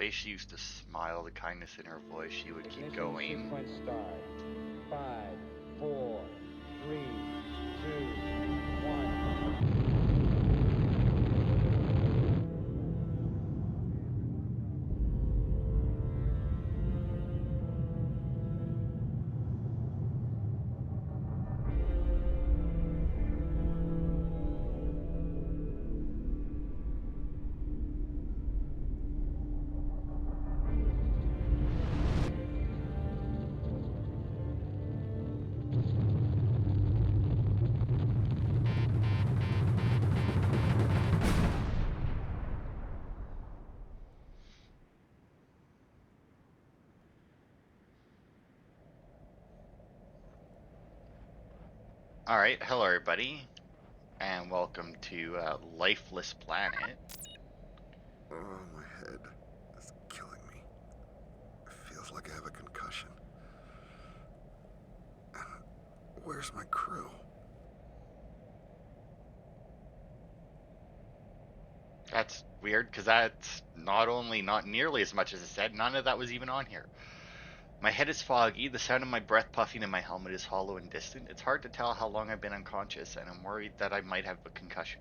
way she used to smile, the kindness in her voice, she would keep Ignition going. sequence start. 5, 4, 3, 2, 1. Alright, hello everybody, and welcome to Lifeless Planet. Oh, my head is killing me. It feels like I have a concussion. Where's my crew? That's weird, because that's not only not nearly as much as it said, none of that was even on here. My head is foggy, the sound of my breath puffing in my helmet is hollow and distant. It's hard to tell how long I've been unconscious, and I'm worried that I might have a concussion.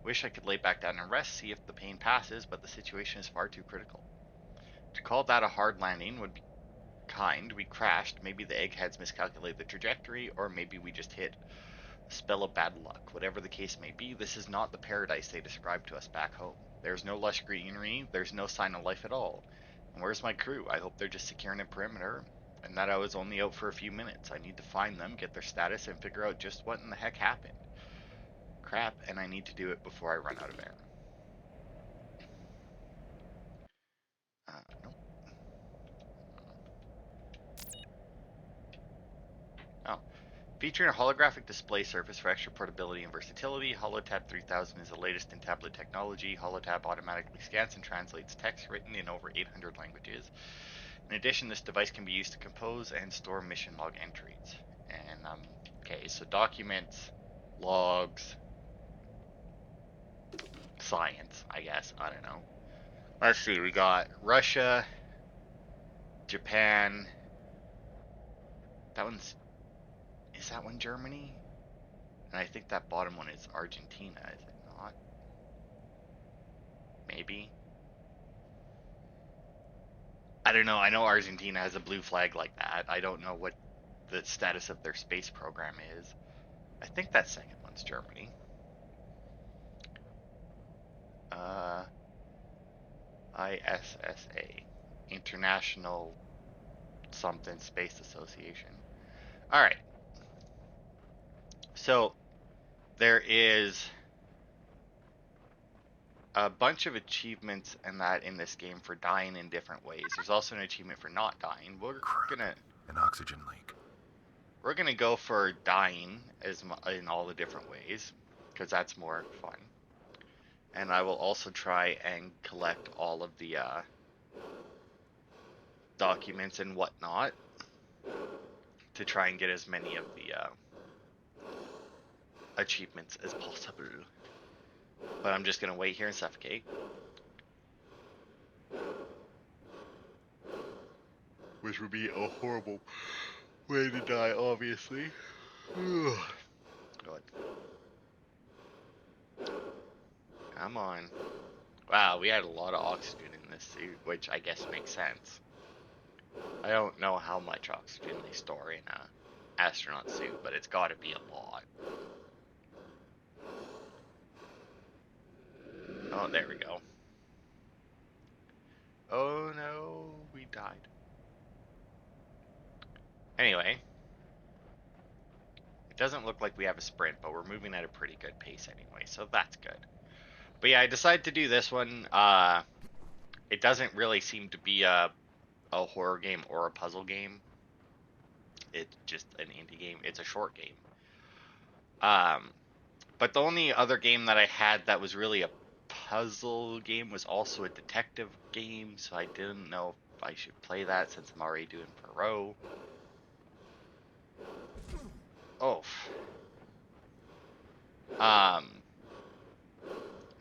Wish I could lay back down and rest, see if the pain passes, but the situation is far too critical. To call that a hard landing would be kind. We crashed, maybe the eggheads miscalculated the trajectory, or maybe we just hit a spell of bad luck. Whatever the case may be, this is not the paradise they described to us back home. There's no lush greenery, there's no sign of life at all. And where's my crew? I hope they're just securing a perimeter, and that I was only out for a few minutes. I need to find them, get their status, and figure out just what in the heck happened. Crap, and I need to do it before I run out of air. Nope. Oh. Featuring a holographic display surface for extra portability and versatility, HoloTab 3000 is the latest in tablet technology. HoloTab automatically scans and translates text written in over 800 languages. In addition, this device can be used to compose and store mission log entries. And, okay, so documents, logs, science, I guess. I don't know. Let's see, we got Russia, Japan. Is that one Germany? And I think that bottom one is Argentina, is it not? Maybe. I don't know. I know Argentina has a blue flag like that. I don't know what the status of their space program is. I think that second one's Germany. ISSA, International something Space Association. All right. So there is a bunch of achievements and that in this game for dying in different ways. There's also an achievement for not dying. An oxygen leak. We're gonna go for dying in all the different ways because that's more fun. And I will also try and collect all of the documents and whatnot to try and get as many of the achievements as possible. But I'm just gonna wait here and suffocate. Which would be a horrible way to die, obviously. Good. Come on. Wow, we had a lot of oxygen in this suit, which I guess makes sense. I don't know how much oxygen they store in a astronaut suit, but it's got to be a lot. Oh, there we go. Oh no, we died. Anyway, it doesn't look like we have a sprint, but we're moving at a pretty good pace anyway, so that's good. But yeah, I decided to do this one. It doesn't really seem to be a horror game or a puzzle game. It's just an indie game. It's a short game. But the only other game that I had that was really a puzzle game was also a detective game, so I didn't know if I should play that since I'm already doing Perot. Oh.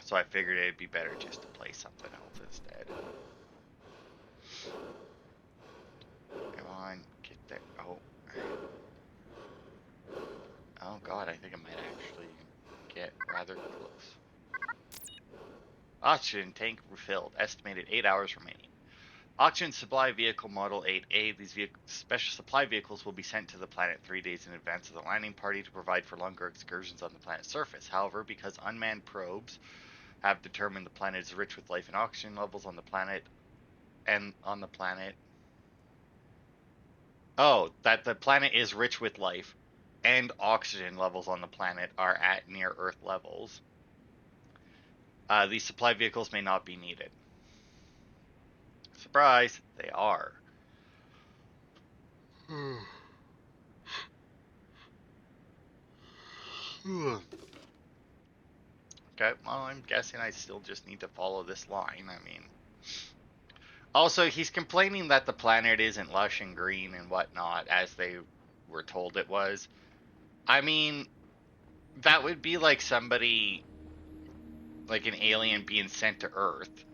So I figured it'd be better just to play something else instead. Come on, get there. Oh. Oh god, I think I might actually get rather close. Oxygen tank refilled. Estimated 8 hours remaining. Oxygen Supply Vehicle Model 8A. These special supply vehicles will be sent to the planet 3 days in advance of the landing party to provide for longer excursions on the planet's surface. However, because unmanned probes have determined the planet is rich with life and oxygen levels on the planet, Oh, that the planet is rich with life and oxygen levels on the planet are at near Earth levels. These supply vehicles may not be needed. Surprise, they are. Okay, well, I'm guessing I still just need to follow this line. I mean, also, he's complaining that the planet isn't lush and green and whatnot, as they were told it was. I mean, that would be like somebody, like an alien being sent to Earth,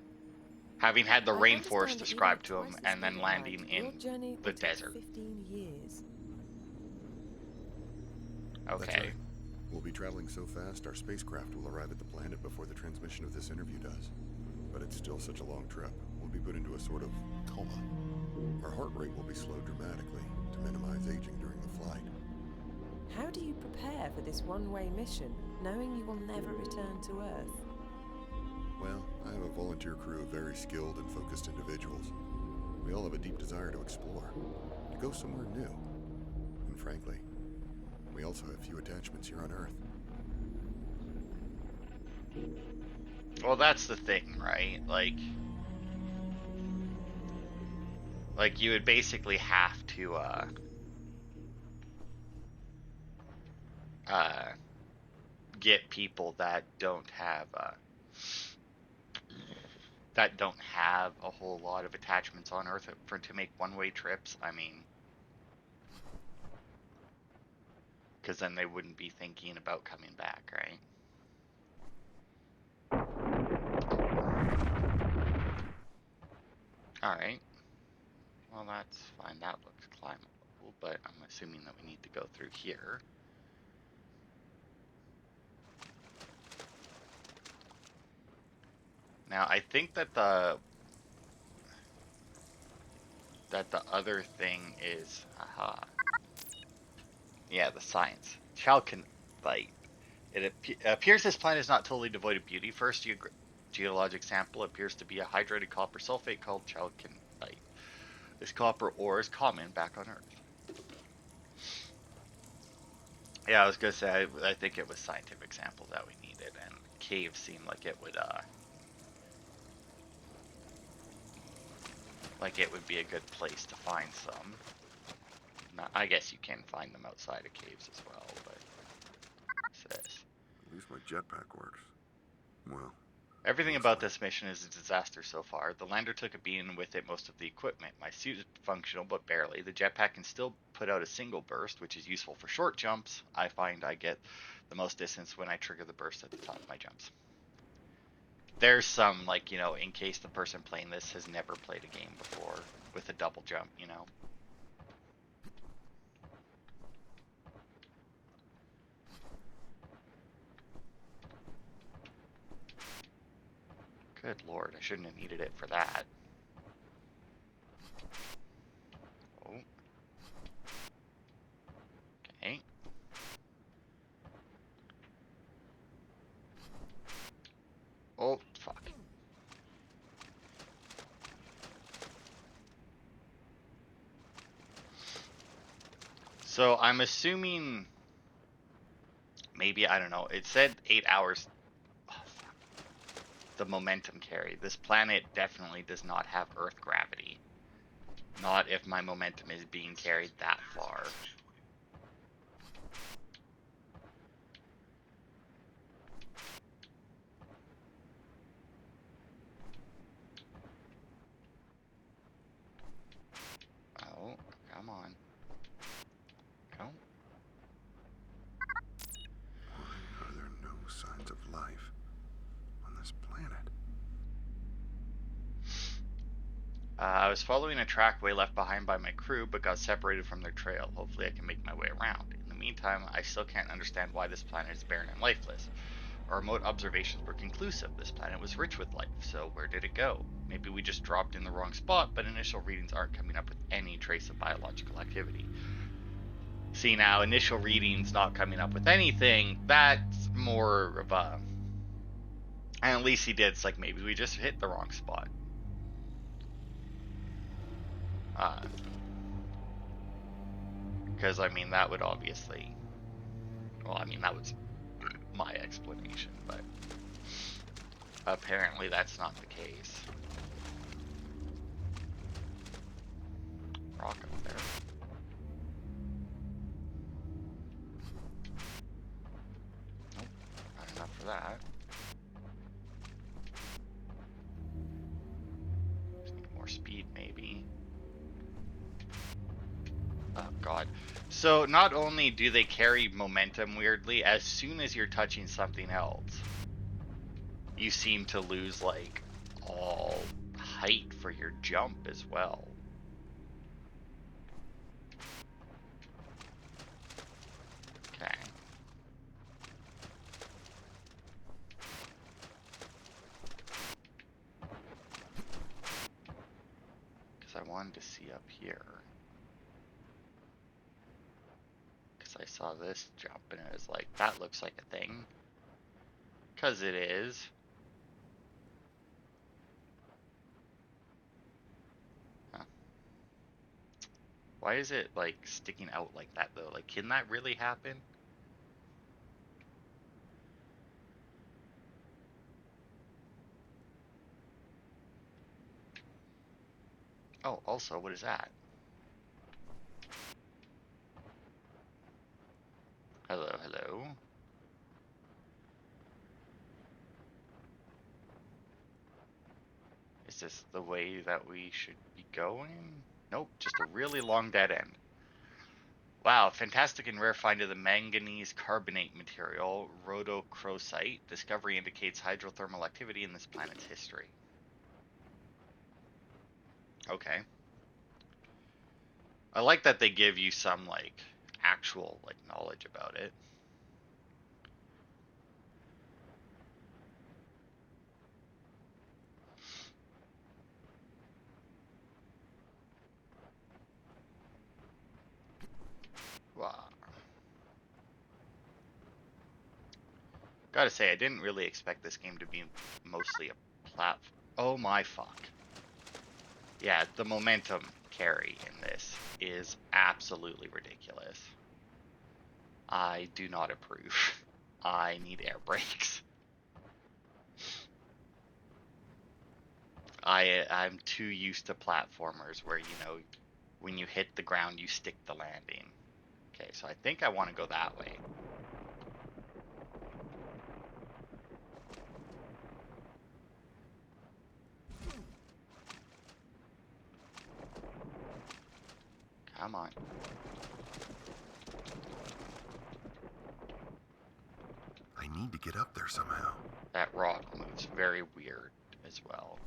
having had the I rainforest understand that you have described to him, twice the and then speed of light. landing Your in journey the will take desert. 15 years. That's Okay. right. We'll be traveling so fast, our spacecraft will arrive at the planet before the transmission of this interview does. But it's still such a long trip. We'll be put into a sort of coma. Our heart rate will be slowed dramatically to minimize aging during the flight. How do you prepare for this one-way mission, knowing you will never return to Earth? Well, I have a volunteer crew of very skilled and focused individuals. We all have a deep desire to explore, to go somewhere new. And frankly, we also have few attachments here on Earth. Well, that's the thing, right? Like you would basically have to get people that don't have a whole lot of attachments on Earth to make one-way trips. I mean, because then they wouldn't be thinking about coming back, right? All right. Well, that's fine. That looks climbable, but I'm assuming that we need to go through here. Now, I think that the other thing is, yeah, the science. Chalconite. It appears this planet is not totally devoid of beauty. First geologic sample appears to be a hydrated copper sulfate called chalconite. This copper ore is common back on Earth. Yeah, I was gonna say I think it was scientific samples that we needed, and caves seemed like it would be a good place to find some. Now, I guess you can find them outside of caves as well, but what's this? At least my jetpack works. Well, Everything about this mission is a disaster so far. The lander took a beating, with it most of the equipment. My suit is functional, but barely. The jetpack can still put out a single burst, which is useful for short jumps. I find I get the most distance when I trigger the burst at the top of my jumps. There's some, like, you know, in case the person playing this has never played a game before with a double jump, you know. Good lord, I shouldn't have needed it for that. Oh. Okay. Oh, fuck. So I'm assuming, maybe, I don't know, it said 8 hours. Oh, fuck. The momentum carry. This planet definitely does not have Earth gravity. Not if my momentum is being carried that far. Oh, come on. Come. why are there no signs of life on this planet? I was following a trackway left behind by my crew, but got separated from their trail. Hopefully I can make my way around. In the meantime, I still can't understand why this planet is barren and lifeless. Our remote observations were conclusive. This planet was rich with life, so where did it go? Maybe we just dropped in the wrong spot, but initial readings aren't coming up with any trace of biological activity. See, now, initial readings not coming up with anything, that's more of a... And at least he did. It's like, maybe we just hit the wrong spot. Because, I mean, that would obviously... Well, I mean, that was my explanation, but... Apparently that's not the case. Rock up there. Nope, not enough for that. Just need more speed, maybe. Oh god. So not only do they carry momentum weirdly, as soon as you're touching something else, you seem to lose like all height for your jump as well. Okay. Because I wanted to see up here. Because I saw this jump and it was like, that looks like a thing. Because it is. Huh. Why is it like sticking out like that though? Like, can that really happen? Oh, also, what is that? Hello, hello. Is this the way that we should be going? Nope, just a really long dead end. Wow, fantastic and rare find of the manganese carbonate material, rhodochrosite. Discovery indicates hydrothermal activity in this planet's history. Okay. I like that they give you some, like, actual, like, knowledge about it. Wow. Gotta say, I didn't really expect this game to be mostly a platform. Oh my fuck. Yeah, the momentum carry in this is absolutely ridiculous. I do not approve. I need air brakes. I'm too used to platformers where, you know, when you hit the ground, you stick the landing. Okay, so I think I want to go that way. Come on. I need to get up there somehow. That rock moves very weird as well.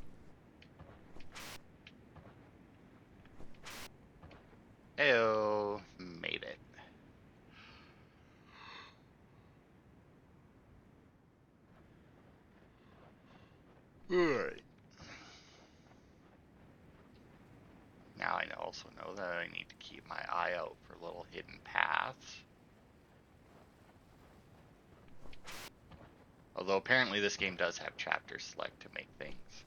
Ew, made it. Alright. Now I also know that I need to keep my eye out for little hidden paths. Although apparently this game does have chapter select to make things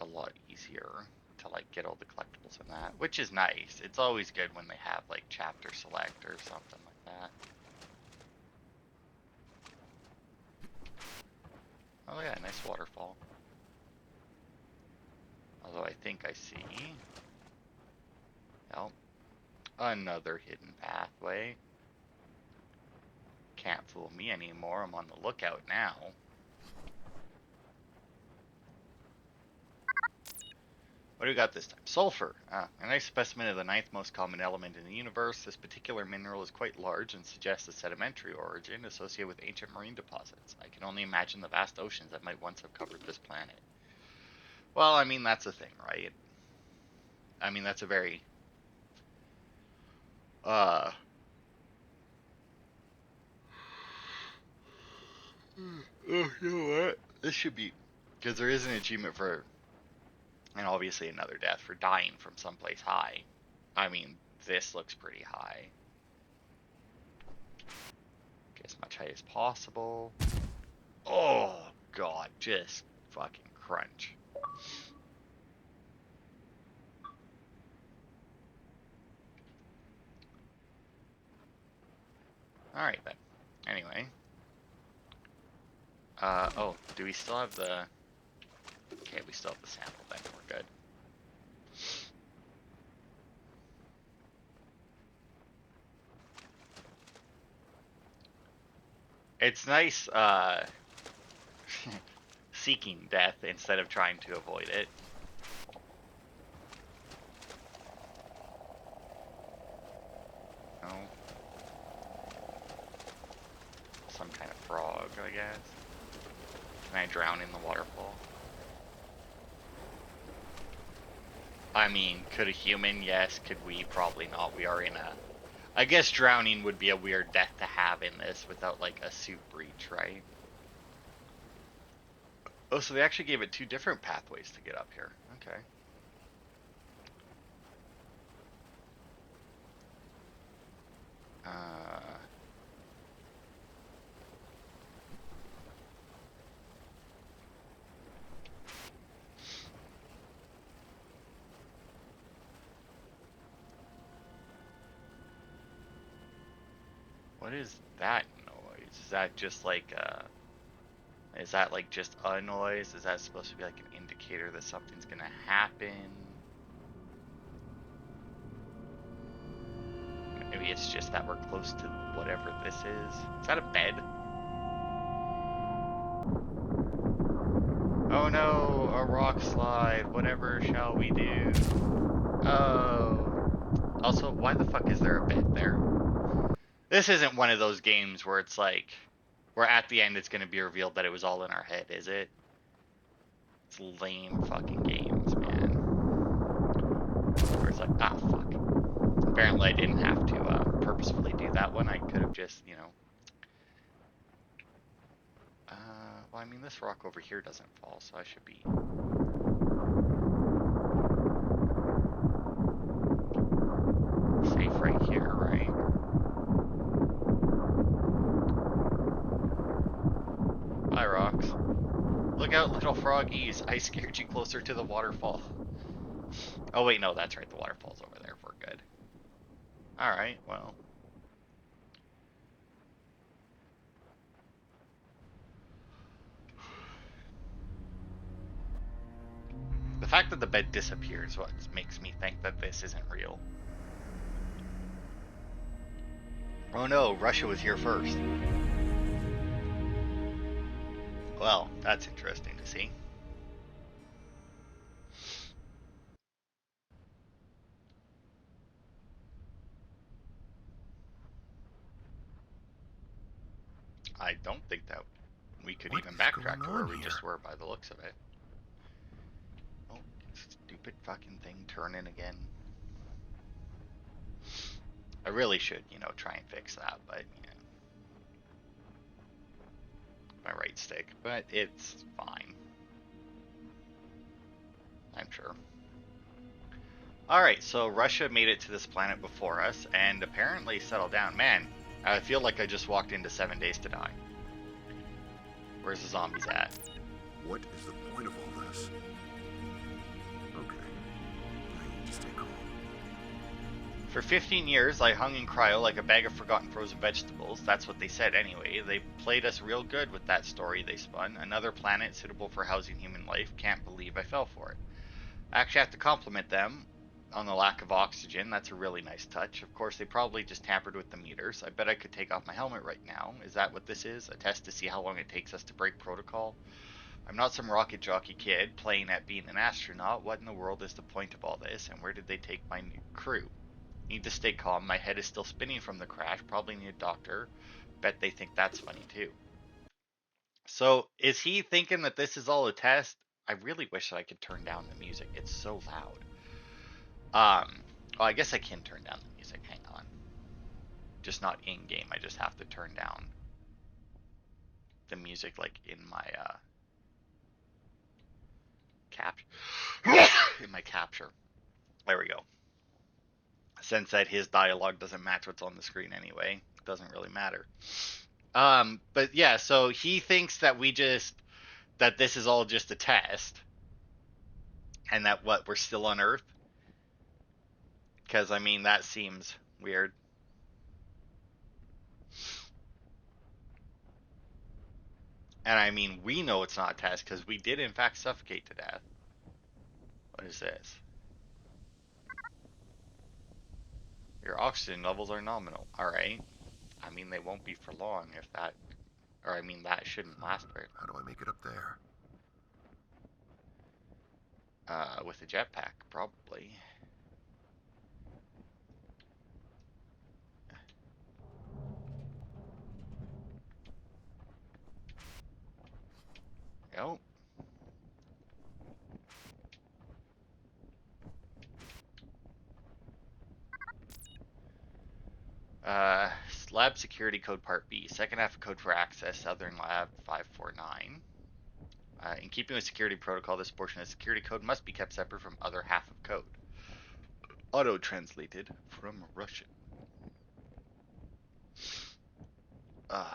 a lot easier to like get all the collectibles in that, which is nice. It's always good when they have like chapter select or something like that. Oh yeah, nice waterfall. Although I think I see... Oh, another hidden pathway. Can't fool me anymore, I'm on the lookout now. What do we got this time? Sulfur. A nice specimen of the ninth most common element in the universe. This particular mineral is quite large and suggests a sedimentary origin associated with ancient marine deposits. I can only imagine the vast oceans that might once have covered this planet. Well, I mean, that's a thing, right? I mean, that's a very uh oh, you know what? This should be because there is an achievement for, and obviously another death for dying from someplace high. I mean, this looks pretty high. Get as much high as possible. Oh god, just fucking crunch. All right then. Anyway, oh, do we still have the? Okay, we still have the sample. Then we're good. It's nice seeking death instead of trying to avoid it. Oh, some kind of frog, I guess. Can I drown in the waterfall? I mean, could a human? Yes. Could we? Probably not. We are in a... I guess drowning would be a weird death to have in this without, like, a suit breach, right? Oh, so they actually gave it two different pathways to get up here. Okay. What is that noise? Is that just like is that like just a noise? Is that supposed to be like an indicator that something's gonna happen? Maybe it's just that we're close to whatever this is. Is that a bed? Oh no, a rock slide. Whatever shall we do? Oh. Also, why the fuck is there a bed there? This isn't one of those games where it's like, where at the end it's going to be revealed that it was all in our head, is it? It's lame fucking games, man. Where it's like, ah, fuck. Apparently I didn't have to purposefully do that one. I could have just, you know. Well, I mean, this rock over here doesn't fall, so I should be... safe right here, right? Bye, rocks. Look out, little froggies. I scared you closer to the waterfall. Oh, wait, no, that's right. The waterfall's over there. We're good. Alright, well. The fact that the bed disappears what makes me think that this isn't real. Oh no, Russia was here first. Well, that's interesting to see. I don't think that we could What even is backtrack going to where on we here? just were by the looks of it. Oh, stupid fucking thing turning again. I really should, you know, try and fix that, but, you know. My right stick, but it's fine. I'm sure. Alright, so Russia made it to this planet before us, and apparently settled down. Man, I feel like I just walked into 7 Days to Die. Where's the zombies at? What is the point of all this? Okay. I need to stay calm. For 15 years, I hung in cryo like a bag of forgotten frozen vegetables. That's what they said anyway. They played us real good with that story they spun. Another planet suitable for housing human life. Can't believe I fell for it. I actually have to compliment them on the lack of oxygen. That's a really nice touch. Of course, they probably just tampered with the meters. I bet I could take off my helmet right now. Is that what this is? A test to see how long it takes us to break protocol? I'm not some rocket jockey kid playing at being an astronaut. What in the world is the point of all this, and where did they take my new crew? Need to stay calm. My head is still spinning from the crash. Probably need a doctor. Bet they think that's funny too. So, is he thinking that this is all a test? I really wish that I could turn down the music. It's so loud. Well, I guess I can turn down the music. Hang on. Just not in game. I just have to turn down the music like in my cap in my capture. There we go. Since that his dialogue doesn't match what's on the screen anyway, it doesn't really matter. But yeah, so he thinks that that this is all just a test, and that what we're still on Earth. Because I mean that seems weird. And I mean we know it's not a test because we did in fact suffocate to death. What is this? Your oxygen levels are nominal. All right. I mean they won't be for long if that, or I mean that shouldn't last very How do I make it up there? long. With a jetpack probably. Yep. Uh, lab security code part B. Second half of code for access, Southern Lab 549. In keeping with security protocol, this portion of security code must be kept separate from other half of code. Auto-translated from Russian. Uh,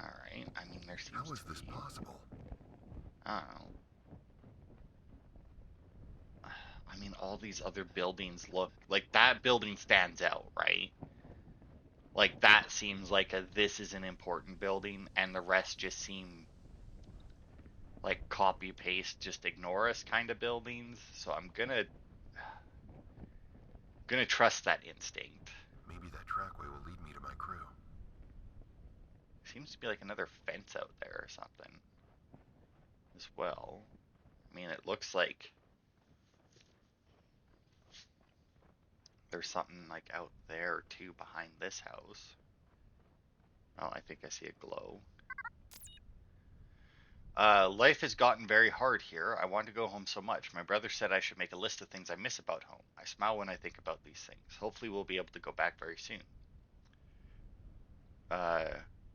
Alright, I mean there seems How is to this be, possible? I don't know. I mean all these other buildings look, like that building stands out, right? Like that seems like this is an important building and the rest just seem like copy paste just ignore us kind of buildings. So I'm gonna trust that instinct. Maybe that trackway will lead me to my crew. Seems to be like another fence out there or something as well. I mean it looks like there's something like out there too behind this house. Oh, I think I see a glow. Life has gotten very hard here. I want to go home so much. My brother said I should make a list of things I miss about home. I smile when I think about these things. Hopefully we'll be able to go back very soon. Uh,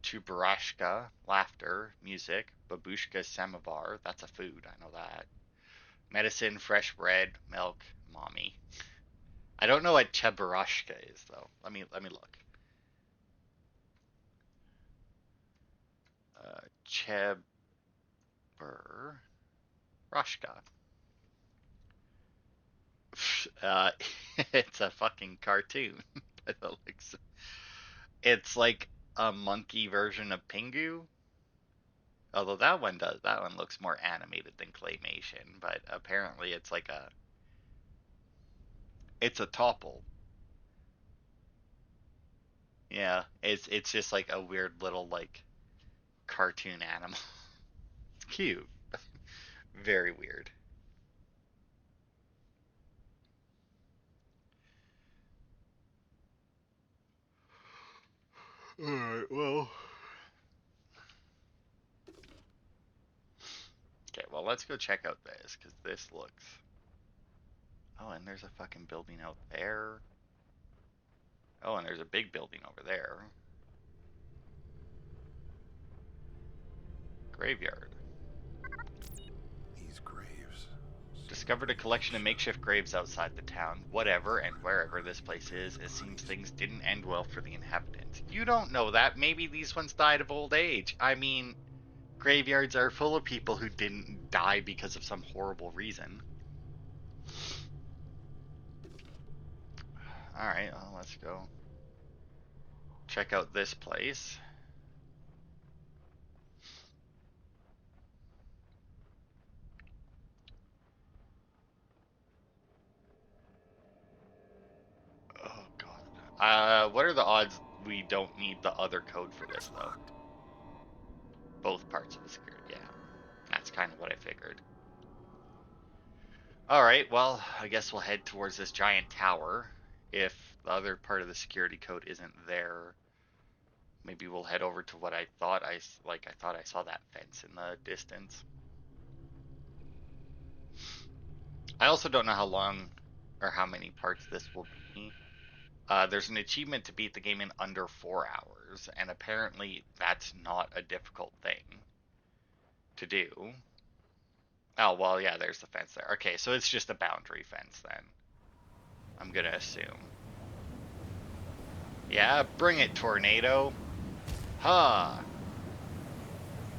Chubarashka, laughter, music, babushka samovar, that's a food, I know that. Medicine, fresh bread, milk, mommy. I don't know what cheburashka is though. Let me look. Cheburashka. Uh, it's a fucking cartoon. It's like a monkey version of Pingu. Although that one looks more animated than claymation, but apparently it's a topple. Yeah, it's just like a weird little like cartoon animal. It's cute. Very weird. Alright, well. Okay, well let's go check out this, because this looks. Oh, and there's a fucking building out there. Oh, and there's a big building over there. Graveyard. These graves. Discovered a collection of makeshift graves outside the town. Whatever and wherever this place is, it seems things didn't end well for the inhabitants. You don't know that. Maybe these ones died of old age. I mean, graveyards are full of people who didn't die because of some horrible reason. Alright, well, let's go check out this place. Oh, God. What are the odds we don't need the other code for this, It's though? locked. Both parts of the security, yeah. That's kind of what I figured. Alright, well, I guess we'll head towards this giant tower if the other part of the security code isn't there Maybe we'll head over to what I thought I thought I saw that fence in the distance. I also don't know how long or how many parts this will be. There's an achievement to beat the game in under 4 hours, and apparently that's not a difficult thing to do. Oh, well, yeah, there's the fence there. Okay, so it's just a boundary fence then. I'm gonna assume. Yeah, bring it, tornado. Ha!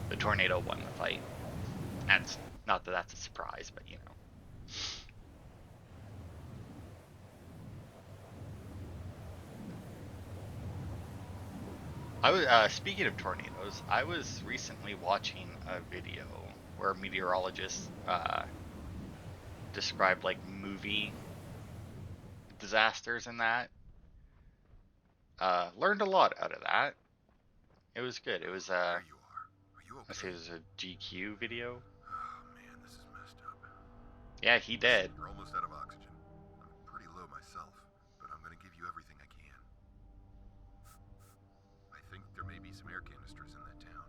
The tornado won the fight. That's not that that's a surprise, but you know. I was speaking of tornadoes. I was recently watching a video where meteorologists described like movie disasters and that. Learned a lot out of that. It was good. It was There you are. Are you I say it okay? was a GQ video. Oh man, this is messed up. Yeah, he did. You're almost out of oxygen. I'm pretty low myself, but I'm gonna give you everything I can. I think there may be some air canisters in that town.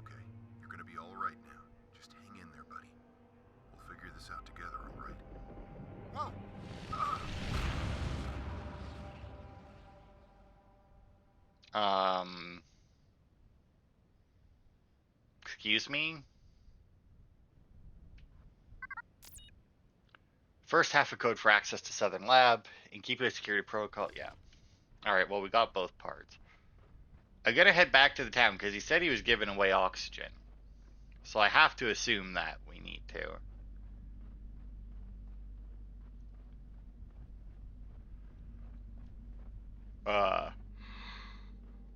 Okay, you're gonna be all right now. Just hang in there, buddy. We'll figure this out together, all right? Whoa! Ah! Um, excuse me. First half of code for access to Southern Lab and keeping a security protocol. Yeah. All right. Well, we got both parts. I gotta head back to the town because he said he was giving away oxygen. So I have to assume that we need to. Uh,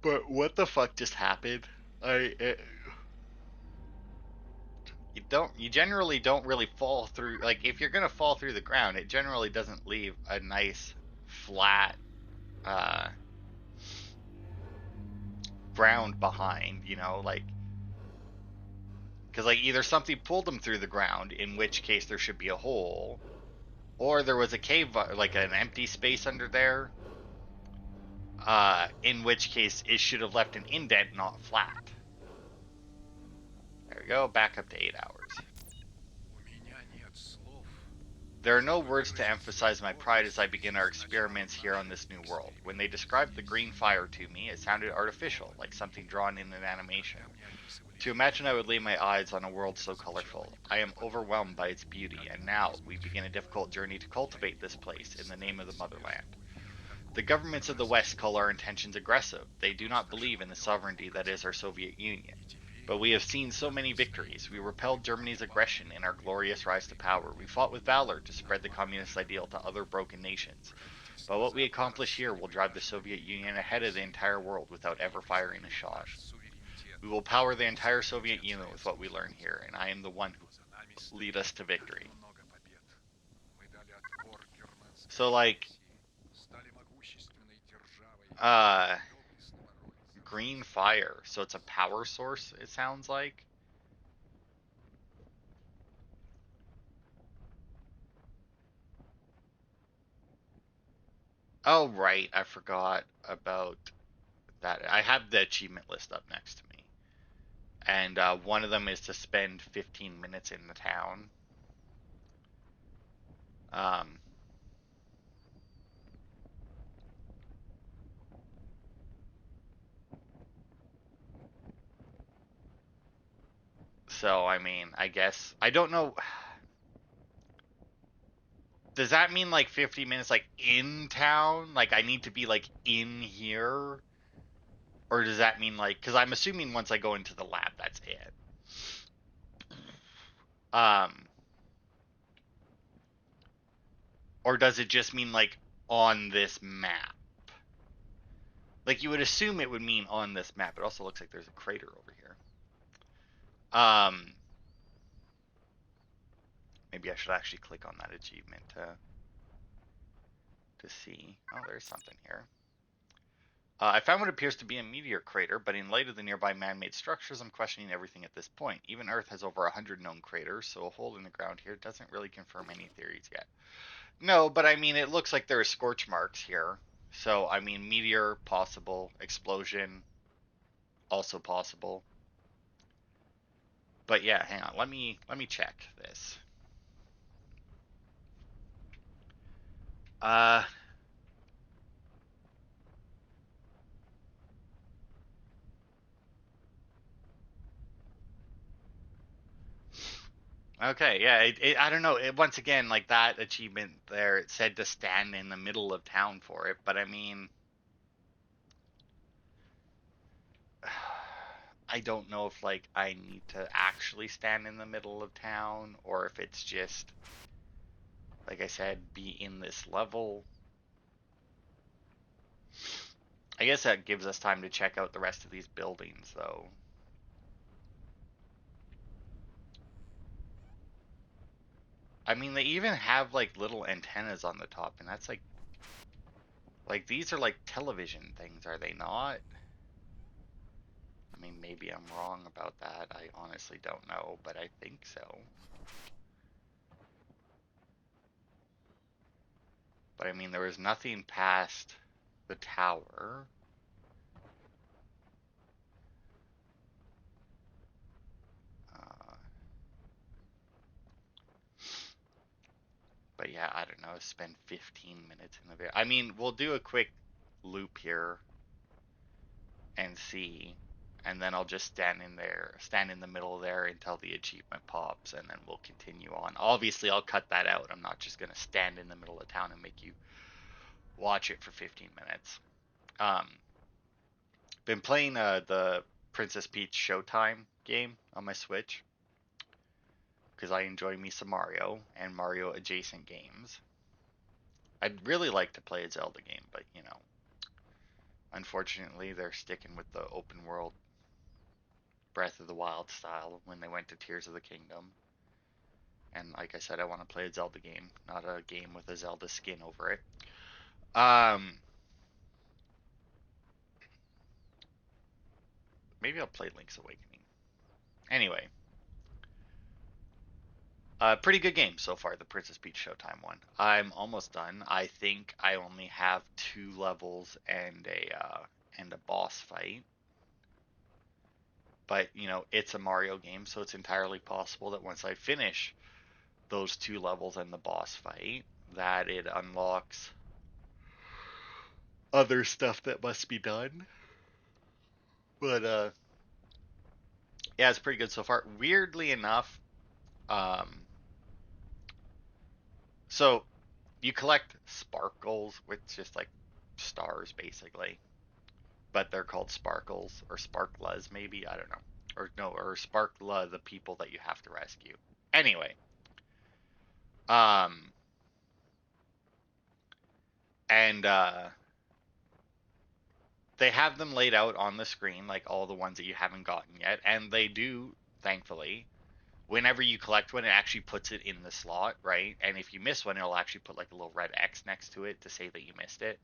but what the fuck just happened? You generally don't really fall through, like if you're gonna fall through the ground, it generally doesn't leave a nice flat uh ground behind, you know, like because like either something pulled them through the ground, in which case there should be a hole, or there was a cave, like an empty space under there, in which case it should have left an indent, not flat. There we go, back up to 8 hours. There are no words to emphasize my pride as I begin our experiments here on this new world. When they described the green fire to me, it sounded artificial, like something drawn in an animation. To imagine I would lay my eyes on a world so colorful, I am overwhelmed by its beauty, and now we begin a difficult journey to cultivate this place in the name of the motherland. The governments of the West call our intentions aggressive. They do not believe in the sovereignty that is our Soviet Union. But we have seen so many victories. We repelled Germany's aggression in our glorious rise to power. We fought with valor to spread the communist ideal to other broken nations. But what we accomplish here will drive the Soviet Union ahead of the entire world without ever firing a shot. We will power the entire Soviet Union with what we learn here, and I am the one who will lead us to victory. So, like, uh, green fire. So it's a power source, it sounds like. Oh, right. I forgot about that. I have the achievement list up next to me. And one of them is to spend 15 minutes in the town. Um, so, I mean, I guess. I don't know. Does that mean like 50 minutes, like in town? Like I need to be like in here? Or does that mean like. Because I'm assuming once I go into the lab, that's it. Um, or does it just mean like on this map? Like you would assume it would mean on this map. It also looks like there's a crater over here. Um, maybe I should actually click on that achievement to see. Oh, there's something here. I found what appears to be a meteor crater, but in light of the nearby man-made structures, I'm questioning everything at this point. Even Earth has over 100 known craters, so a hole in the ground here doesn't really confirm any theories yet. No, but I mean, it looks like there are scorch marks here, So I mean, meteor possible, explosion also possible. But yeah, hang on. Let me check this. Uh okay, yeah, I don't know. Once again, like that achievement there, it said to stand in the middle of town for it, but I mean, I don't know if like I need to actually stand in the middle of town or if it's just like I said, be in this level. I guess that gives us time to check out the rest of these buildings though. I mean, they even have like little antennas on the top, and that's like these are like television things, are they not? I mean, maybe I'm wrong about that. I honestly don't know, but I think so. But I mean, there was nothing past the tower. Uh, but yeah, I don't know. Spend 15 minutes in the video. I mean, we'll do a quick loop here and see, and then I'll just stand in the middle there until the achievement pops, and then we'll continue on. Obviously, I'll cut that out. I'm not just gonna stand in the middle of town and make you watch it for 15 minutes. Um, been playing the Princess Peach Showtime game on my Switch because I enjoy me some Mario and Mario adjacent games. I'd really like to play a Zelda game, but unfortunately, they're sticking with the open world Breath of the Wild style when they went to Tears of the Kingdom. And like I said, I want to play a Zelda game, not a game with a Zelda skin over it. Um, maybe I'll play Link's Awakening. Anyway, pretty good game so far, the Princess Peach Showtime one. I'm almost done. I think I only have 2 levels and a boss fight. But it's a Mario game, so it's entirely possible that once I finish those 2 levels and the boss fight, that it unlocks other stuff that must be done. But yeah, it's pretty good so far. Weirdly enough, um, so you collect sparkles, which is just like stars basically, but they're called sparkles or sparklas maybe, I don't know. Or no, or sparkla the people that you have to rescue. Anyway, um and they have them laid out on the screen like all the ones that you haven't gotten yet, and they do, thankfully, whenever you collect one, it actually puts it in the slot, right? And if you miss one, it'll actually put like a little red X next to it to say that you missed it.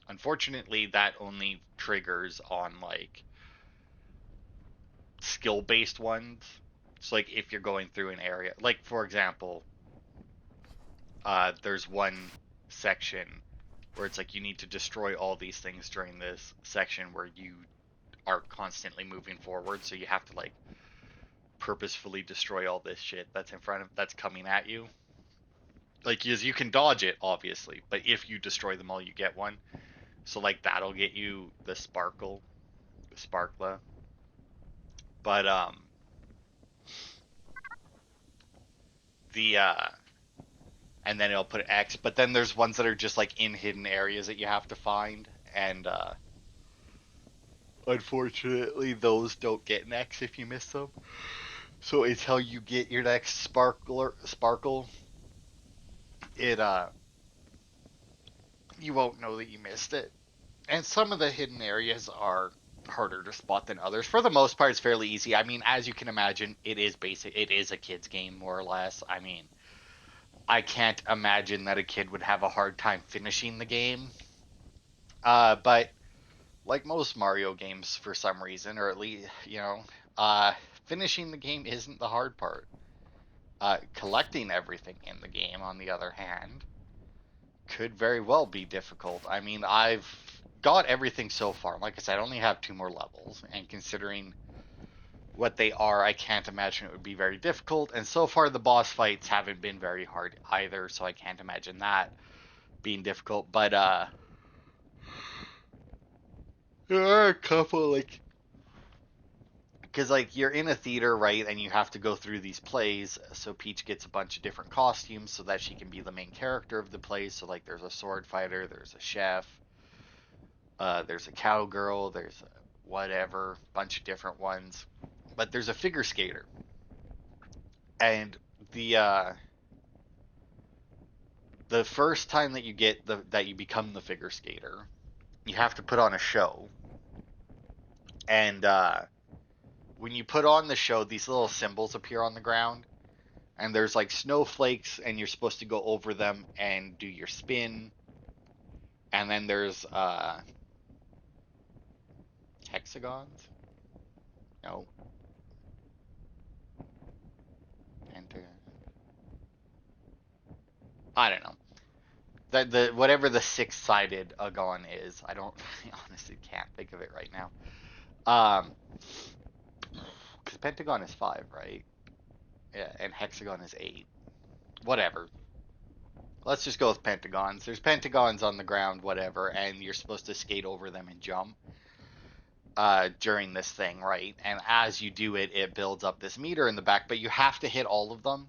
Unfortunately, that only triggers on like skill based ones. So like if you're going through an area, like for example, there's one section where it's like you need to destroy all these things during this section where you are constantly moving forward, so you have to like purposefully destroy all this shit that's coming at you. Like you can dodge it obviously, but if you destroy them all, you get one. So like that'll get you the sparkla. But the and then it'll put X. But then there's ones that are just like in hidden areas that you have to find, and unfortunately those don't get an X if you miss them. So until you get your next sparkle, it you won't know that you missed it. And some of the hidden areas are harder to spot than others. For the most part, it's fairly easy. I mean, as you can imagine, it is basic. It is a kid's game, more or less. I mean, I can't imagine that a kid would have a hard time finishing the game. But like most Mario games, for some reason, or at least finishing the game isn't the hard part. Collecting everything in the game, on the other hand, could very well be difficult. I mean, I've got everything so far. Like I said, I only have two more levels, and considering what they are, I can't imagine it would be very difficult. And so far, the boss fights haven't been very hard either, so I can't imagine that being difficult. But there are a couple like because like you're in a theater, right, and you have to go through these plays. So Peach gets a bunch of different costumes so that she can be the main character of the play. So like, there's a sword fighter, there's a chef, there's a cowgirl, there's a whatever, bunch of different ones. But there's a figure skater, and the uh, the first time that you become the figure skater, you have to put on a show, and when you put on the show, these little symbols appear on the ground, and there's like snowflakes, and you're supposed to go over them and do your spin, and then there's hexagons, no, pentagon, I don't know. The whatever the six-sided agon is, I don't, I honestly can't think of it right now. Because pentagon is five, right? Yeah, and hexagon is eight. Whatever. Let's just go with pentagons. There's pentagons on the ground, whatever, and you're supposed to skate over them and jump during this thing, right? And as you do it, it builds up this meter in the back, but you have to hit all of them.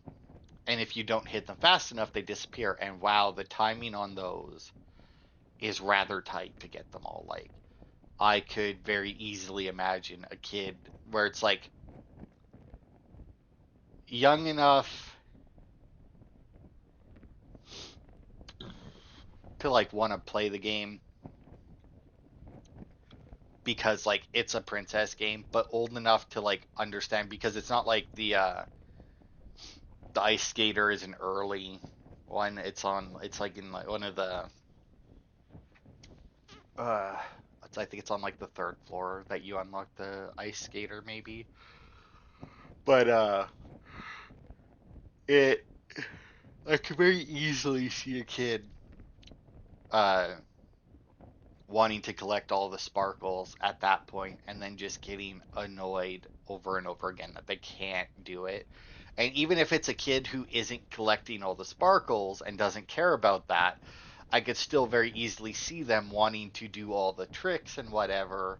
And if you don't hit them fast enough, they disappear. And wow, the timing on those is rather tight to get them all. Like, I could very easily imagine a kid where it's like young enough to like want to play the game because like it's a princess game, but old enough to like understand because it's not like the ice skater is an early one. It's like in like one of the uh I think it's on like the third floor that you unlock the ice skater maybe. But it I could very easily see a kid uh wanting to collect all the sparkles at that point and then just getting annoyed over and over again that they can't do it. And even if it's a kid who isn't collecting all the sparkles and doesn't care about that, I could still very easily see them wanting to do all the tricks and whatever,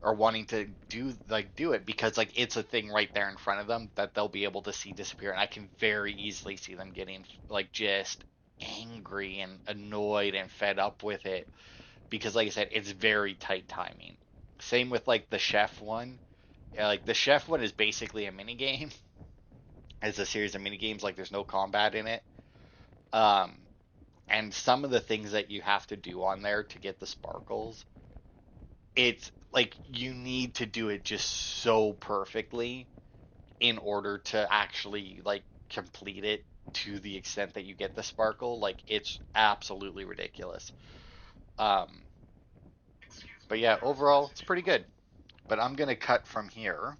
or wanting to do it because like it's a thing right there in front of them that they'll be able to see disappear, and I can very easily see them getting like just angry and annoyed and fed up with it because like I said, it's very tight timing. Same with like the chef one. Like the chef one is basically a mini game. It's a series of mini games. Like there's no combat in it. Um, and some of the things that you have to do on there to get the sparkles, it's like you need to do it just so perfectly in order to actually like complete it to the extent that you get the sparkle. Like it's absolutely ridiculous. Um, but yeah, overall it's pretty good. But I'm gonna cut from here